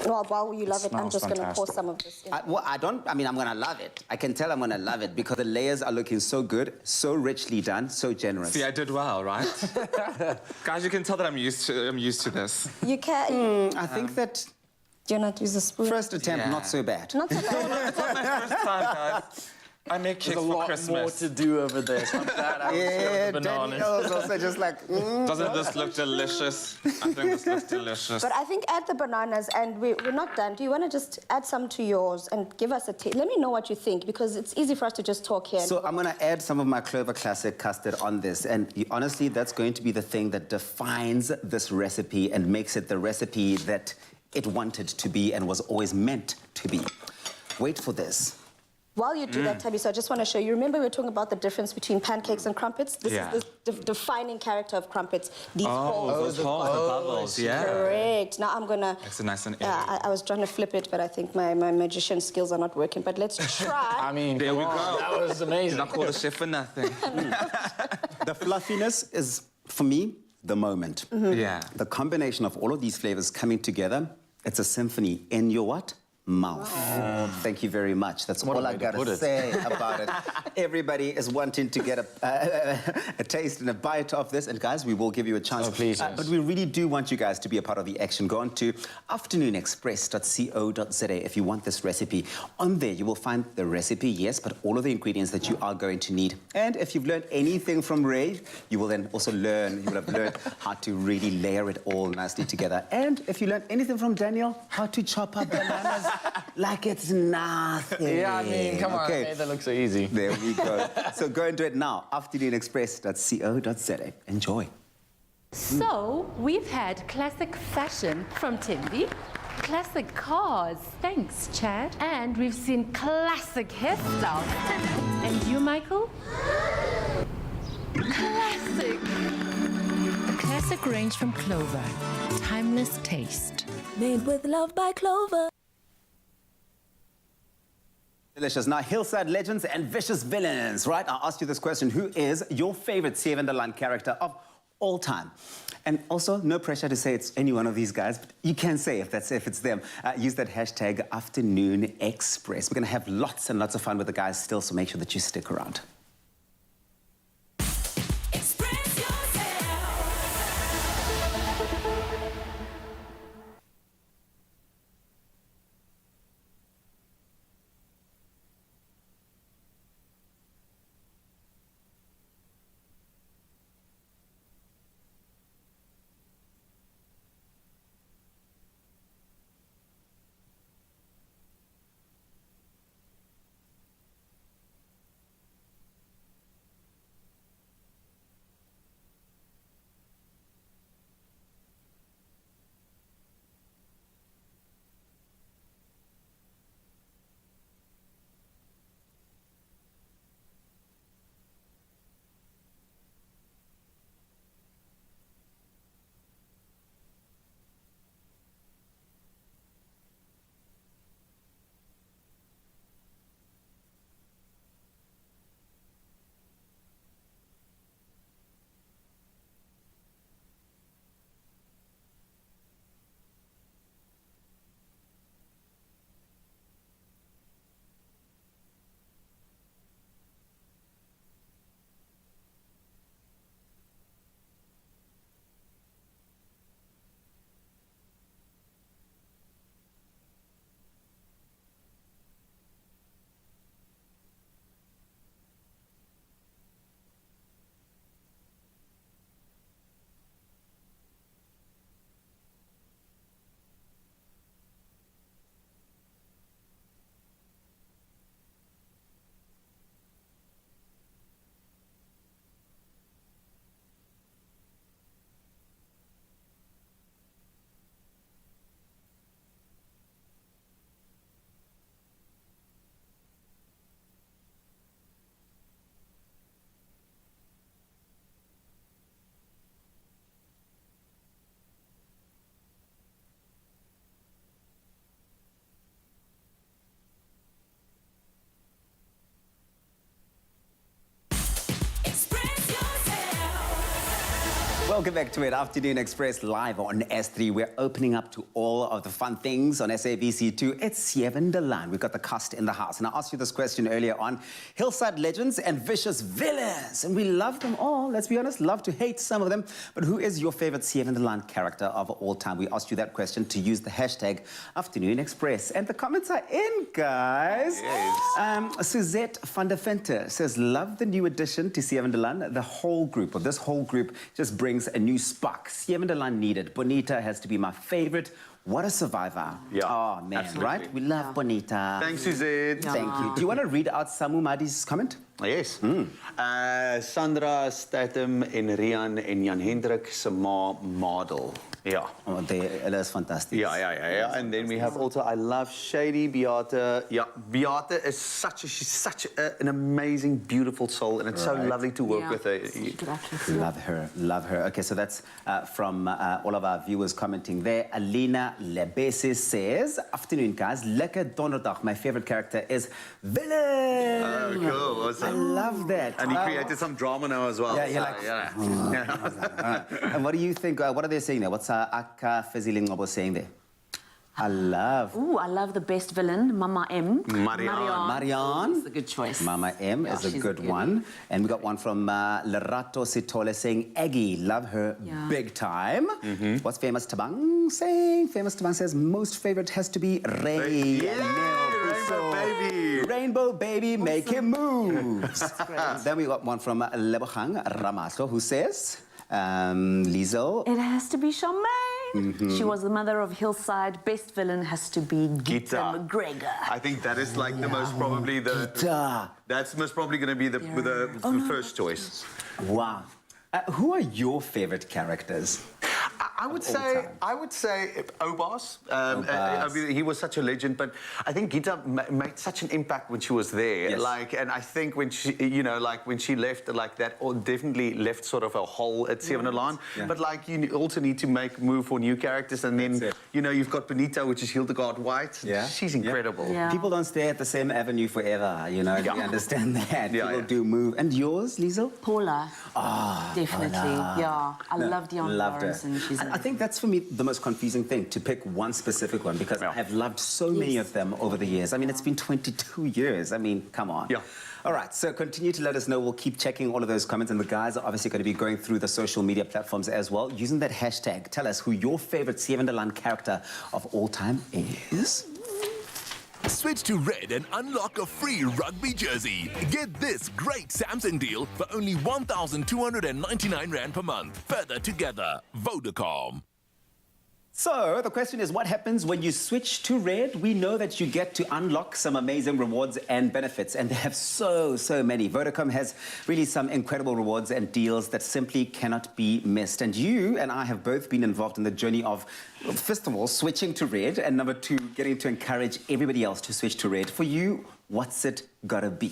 Well, while you love it, I'm just going to pour some of this in. I'm going to love it. I can tell I'm going to love it because the layers are looking so good, so richly done, so generous. See, I did well, right? Guys, you can tell that I'm used to this. You can. I think that... Do you not use a spoon? First attempt, not so bad. Not so bad. It's not my first time, guys. I make cakes There's a for lot Christmas. more to do over there. So I'm glad I was Yeah, the bananas. Danielle's also just like, Doesn't this look delicious? I think this looks delicious. But I think add the bananas, and we're not done. Do you want to just add some to yours and give us a taste? Let me know what you think, because it's easy for us to just talk here. So I'm going to add some of my Clover Classic custard on this. And honestly, that's going to be the thing that defines this recipe and makes it the recipe that it wanted to be and was always meant to be. Wait for this. While you do that, Tabby, so I just want to show you. Remember we were talking about the difference between pancakes and crumpets? This is the defining character of crumpets. These holes. Those holes, the bubbles, yeah. Correct. Now I'm going to... It's a nice and I was trying to flip it, but I think my magician skills are not working. But let's try. I mean, there we go. That was amazing. Not call the chef for nothing. The fluffiness is, for me, the moment. Yeah. The combination of all of these flavors coming together, it's a symphony in your what? Mouth. Thank you very much. That's all I gotta say about it. Everybody is wanting to get a taste and a bite of this. And guys, we will give you a chance. Oh, please, yes. But we really do want you guys to be a part of the action. Go on to afternoonexpress.co.za if you want this recipe. On there, you will find the recipe, yes, but all of the ingredients that you are going to need. And if you've learned anything from Ray, you will then also learn, you will have learned how to really layer it all nicely together. And if you learned anything from Daniel, how to chop up bananas like it's nothing. Yeah, I mean, come on, okay. That looks so easy. There we go. So go and do it now. afternoonexpress.co.za. Enjoy. So, we've had classic fashion from Timby, classic cars, thanks Chad, and we've seen classic hairstyles. And you, Michael? Classic. A classic range from Clover. Timeless taste. Made with love by Clover. Delicious. Now, hillside legends and vicious villains, right? I'll ask you this question. Who is your favorite Seven the Laan character of all time? And also, no pressure to say it's any one of these guys, but you can say if it's them. Use that hashtag Afternoon Express. We're going to have lots and lots of fun with the guys still, so make sure that you stick around. Welcome back to it, Afternoon Express live on S3. We're opening up to all of the fun things on SABC2. It's Laan. We've got the cast in the house. And I asked you this question earlier on. Hillside legends and vicious villains. And we love them all, let's be honest. Love to hate some of them. But who is your favorite Laan character of all time? We asked you that question to use the hashtag Afternoon Express. And the comments are in, guys. Yes. Suzette van der Venter says, love the new addition to Laan. The whole group, or this whole group, just brings a new spark. Laan needed. Bonita has to be my favorite. What a survivor. Yeah. Oh, man, absolutely. Right? We love Bonita. Thanks, Suzette. Thank you. Do you want to read out Samu Madi's comment? Yes. Sandra Statham en Rian en Jan Hendrik se ma model. Yeah. Oh, that's fantastic. Yeah. And then we have also, I love Shady Beate. Yeah, Beate is she's such an amazing, beautiful soul, and it's so lovely to work with her. Love her. Okay, so that's from all of our viewers commenting there. Alina Lebese says, afternoon, guys. Lekker donderdag. My favorite character is Villain. Oh, cool. Awesome. I love that. And he created some drama now as well. And what do you think? What are they saying there? What's Akka Fezilingobo saying there? I love the best villain, Mama M. Marianne. That's a good choice. Mama M is a good one. And we got one from Lerato Sitole saying, Aggie, love her big time. What's Famous Tabang saying? Famous Tabang says, most favorite has to be Ray. Rainbow Baby. Rainbow Baby, make him move. Then we got one from Lebohang Ramaso who says, Liesel. It has to be Charmaine. She was the mother of Hillside. Best villain has to be Gita McGregor. I think that is like the most probably that's most probably going to be the first choice. Wow. Who are your favorite characters? I would say Obas. I mean, he was such a legend, but I think Gita made such an impact when she was there. Yes. And I think when she, when she left, that definitely left sort of a hole at Laan. Yeah. But you also need to move for new characters, and then you've got Bonita, which is Hildegard White. Yeah. She's incredible. Yeah. People don't stay at the same avenue forever. You understand that. People do move. And yours, Liesel? Paula. Definitely. Paula. Yeah. I loved Jan Lawrence, and she's. I think that's for me the most confusing thing, to pick one specific one, because I have loved so many of them over the years. I mean, it's been 22 years. I mean, come on. Yeah. All right, so continue to let us know. We'll keep checking all of those comments, and the guys are obviously going to be going through the social media platforms as well, using that hashtag. Tell us who your favorite Laan character of all time is. Switch to Red and unlock a free rugby jersey. Get this great Samsung deal for only 1,299 Rand per month. Further together, Vodacom. So, the question is, what happens when you switch to Red? We know that you get to unlock some amazing rewards and benefits, and they have so many. Vodacom has really some incredible rewards and deals that simply cannot be missed. And you and I have both been involved in the journey of, first of all, switching to Red, and number two, getting to encourage everybody else to switch to Red. For you, what's it gotta be?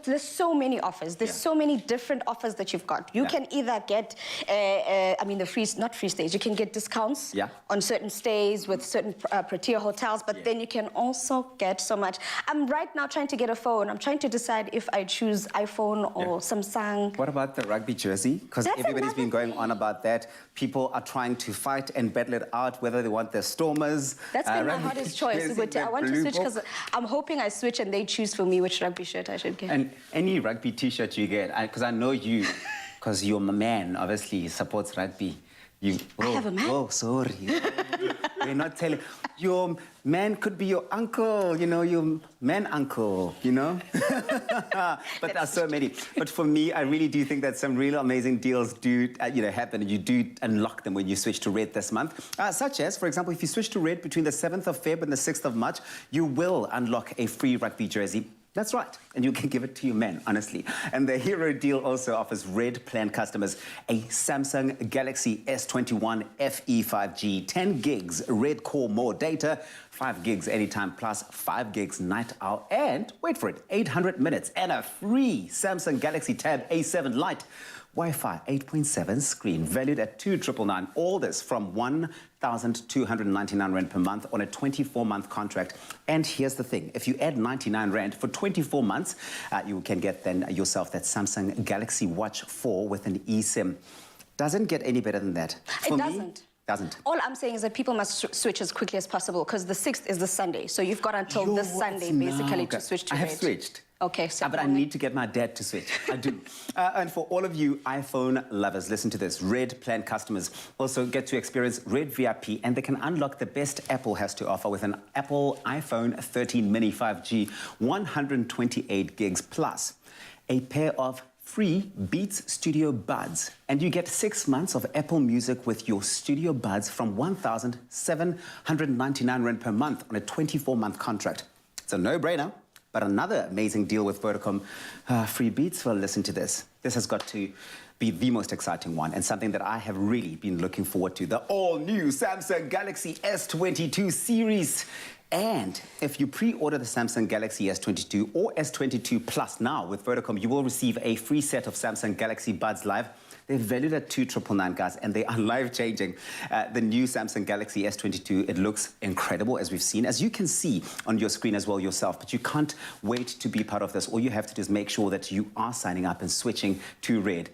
There's so many offers. There's so many different offers that you've got. You can either get, not free stays. You can get discounts on certain stays with certain Protea hotels, but then you can also get so much. I'm right now trying to get a phone. I'm trying to decide if I choose iPhone or Samsung. What about the rugby jersey? Because everybody's been going on about that. People are trying to fight and battle it out, whether they want their Stormers. That's been my hardest choice. I want to switch because I'm hoping I switch and they choose for me which rugby shirt I should get. And any rugby T-shirt you get, because I know you, because your man obviously supports rugby. I have a man? Oh, sorry. We're not telling. Your man could be your uncle, your man uncle, But there are so many. But for me, I really do think that some real amazing deals do, happen, and you do unlock them when you switch to Red this month. Such as, for example, if you switch to Red between the 7th of Feb and the 6th of March, you will unlock a free rugby jersey. That's right. And you can give it to your men, honestly. And the Hero deal also offers Red plan customers a Samsung Galaxy S21 FE 5G, 10 gigs, Red Core more data, 5 gigs anytime plus 5 gigs night owl, and, wait for it, 800 minutes and a free Samsung Galaxy Tab A7 Lite. Wi-Fi 8.7 screen valued at 2,999. All this from 1,299 Rand per month on a 24-month contract. And here's the thing. If you add 99 Rand for 24 months, you can get then yourself that Samsung Galaxy Watch 4 with an eSIM. doesn't get any better than that. It doesn't. Doesn't. All I'm saying is that people must switch as quickly as possible because the 6th is the Sunday. So you've got until this Sunday basically to switch to I have red. switched. Okay, so But I need to get my dad to switch. I do. And for all of you iPhone lovers, listen to this. Red plan customers also get to experience Red VIP, and they can unlock the best Apple has to offer with an Apple iPhone 13 mini 5G, 128 gigs plus a pair of free Beats Studio Buds. And you get 6 months of Apple Music with your Studio Buds from 1,799 Rand per month on a 24-month contract. It's a no-brainer. But another amazing deal with Vodacom, free Beats. Well, listen to this. This has got to be the most exciting one and something that I have really been looking forward to. The all-new Samsung Galaxy S22 series. And if you pre-order the Samsung Galaxy S22 or S22 Plus now with Vodacom, you will receive a free set of Samsung Galaxy Buds Live. They're valued at 2,999, guys, and they are life-changing. The new Samsung Galaxy S22, it looks incredible, as we've seen, as you can see on your screen as well yourself. But you can't wait to be part of this. All you have to do is make sure that you are signing up and switching to Red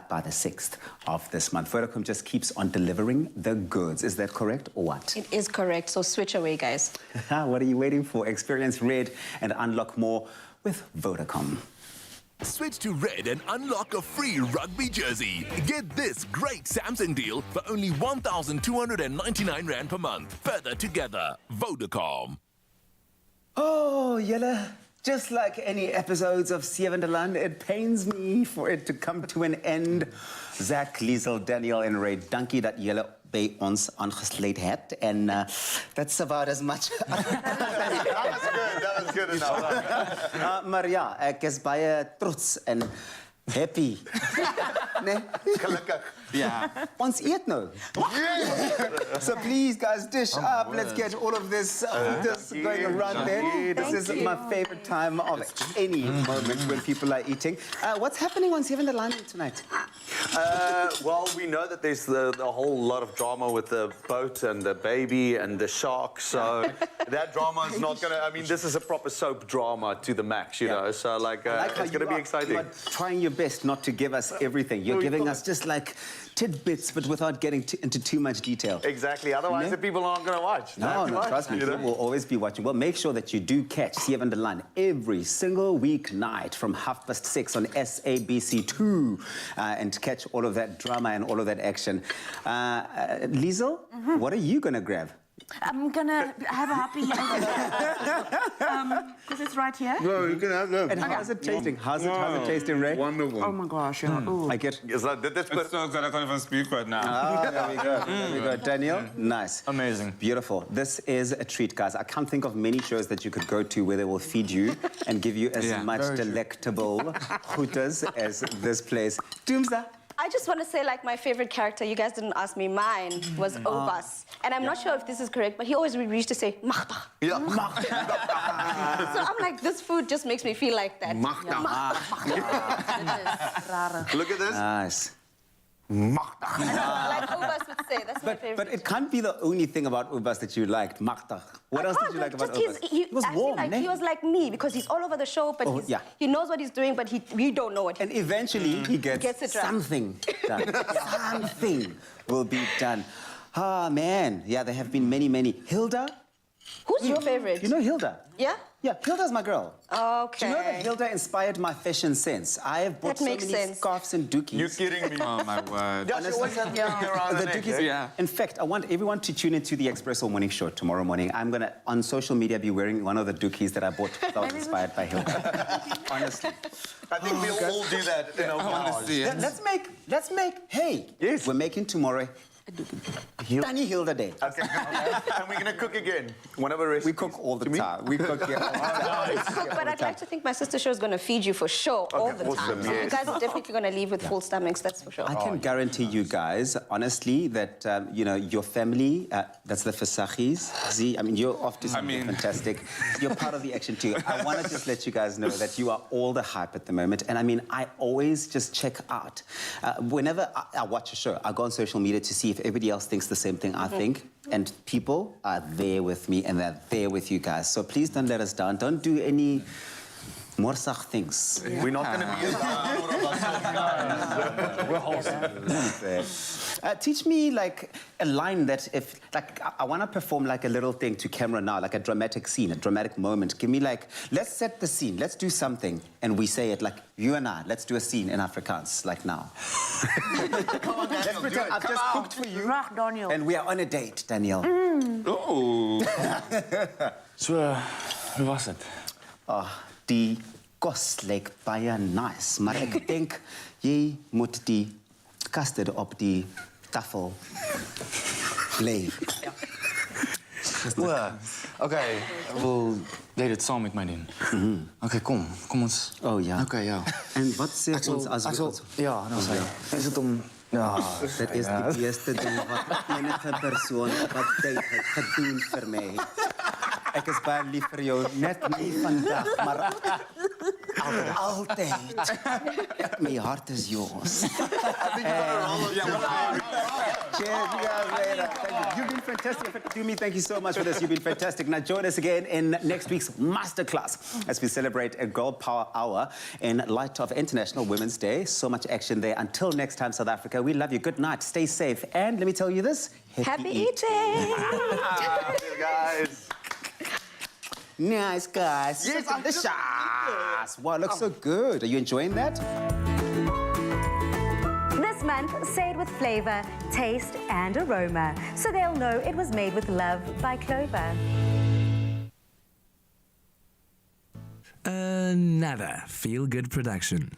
by the 6th of this month. Vodacom just keeps on delivering the goods. Is that correct or what? It is correct, so switch away, guys. What are you waiting for? Experience Red and unlock more with Vodacom. Switch to Red and unlock a free rugby jersey. Get this great Samsung deal for only 1,299 Rand per month. Further together, Vodacom. Oh, Yella, just like any episodes of Laan, it pains me for it to come to an end. Zach, Liesel, Daniel en Ray, dankie dat julle by ons aangesluit het. En that's about as much. That was good enough. Maar ja, ek is baie trots en happy. Nee? Gelukkig. Yeah. Ons eet nou. So please, guys, dish up. Let's get all of this going around there. This is my favorite time of any moment when people are eating. What's happening on Laan tonight? Well, we know that there's the whole lot of drama with the boat and the baby and the shark. So that drama is not going to... I mean, this is a proper soap drama to the max, you know. So, like it's going to be exciting. You're trying your best not to give us everything. You're giving us just like tidbits, but without getting into too much detail. Exactly. Otherwise, the people aren't going to watch. No, trust me. People will always be watching. Well, make sure that you do catch Laan every single weeknight from 6:30 on SABC2 and catch all of that drama and all of that action. Liesel, what are you going to grab? I'm gonna have a happy because it's right here. No, you can have them. And how's it tasting? How's it tasting, Ray? Wonderful. Oh my gosh, yeah. I get. It's so good I can't even speak right now. There we go. There we go. Daniel, nice. Amazing. Beautiful. This is a treat, guys. I can't think of many shows that you could go to where they will feed you and give you as much delectable gooders as this place. Doomsday. I just want to say, like, my favorite character, you guys didn't ask me, mine was Obas. And I'm not sure if this is correct, but he always used to say, Magda. Yeah. So I'm like, this food just makes me feel like that. Magda. Look at this. Nice. Like Obas would say, that's my favorite. But it can't be the only thing about Ubas that you liked. Magda. What else did you like about Ubas? He was warm, he was like me because he's all over the show, but he knows what he's doing, but we don't know what he's doing. And eventually he gets it right. something done. Something will be done. Ah, man. Yeah, there have been many, many. Hilda? Who's your favorite? You know Hilda? Yeah? Yeah, Hilda's my girl. Okay. Do you know that Hilda inspired my fashion sense? I have bought so many scarves and dookies. You're kidding me. Oh, my word. Honestly, the dookies. Yeah. In fact, I want everyone to tune into the Espresso Morning Show tomorrow morning. I'm going to, on social media, be wearing one of the dookies that I bought that was inspired by Hilda. Honestly. I think we'll all do that in our Honestly, Let's make, hey, we're making tomorrow Danny Hilda Day. Okay. And we're going to cook again. Whenever recipes. We cook all the time. We cook all the time. But I'd like to think my sister show is going to feed you for sure all the time. So you guys are definitely going to leave with full stomachs, that's for sure. I can guarantee you guys, honestly, that, you know, your family, that's the Fasachis. Z, I mean, you're off to something fantastic. You're part of the action too. I want to just let you guys know that you are all the hype at the moment. And I mean, I always just check out. Whenever I watch a show, I go on social media to see if everybody else thinks the same thing I think. And people are there with me and they're there with you guys. So please don't let us down. Don't do any More sag things. We're not going to be We're wholesome. Teach me like a line that if, like, I want to perform like a little thing to camera now, like a dramatic scene, a dramatic moment. Give me like, let's set the scene, let's do something. And we say it like, you and I, let's do a scene in Afrikaans, like now. Come on, Daniel, let's pretend I've just cooked for you. Daniel. And we are on a date, Daniel. Oh. So, hoe was het? Die kos lyk baie nice, maar ek dink jy moet die custard op die tafel lê. Oké, wil jy dit saam met my doen? Oké, kom ons. Oh ja. Oké, ja. En wat sê ons as ons... Ja, dan sê is dit om... Ja, dit is die eerste ding wat enige persoon wat tyd het gedoen vir my. Ek is baie lief vir jou, net nie vandag, maar altyd. My hart is yours. Cheers, you guys later. Thank you. You've been fantastic. Dumi, thank you so much for this. You've been fantastic. Now join us again in next week's masterclass as we celebrate a Girl Power Hour in light of International Women's Day. So much action there. Until next time, South Africa, we love you. Good night. Stay safe. And let me tell you this. Happy eating! Guys. Nice, guys. Yes, I'm delicious. Wow, it looks so good. Are you enjoying that? This month, say it with flavor, taste, and aroma, so they'll know it was made with love by Clover. Another feel-good production.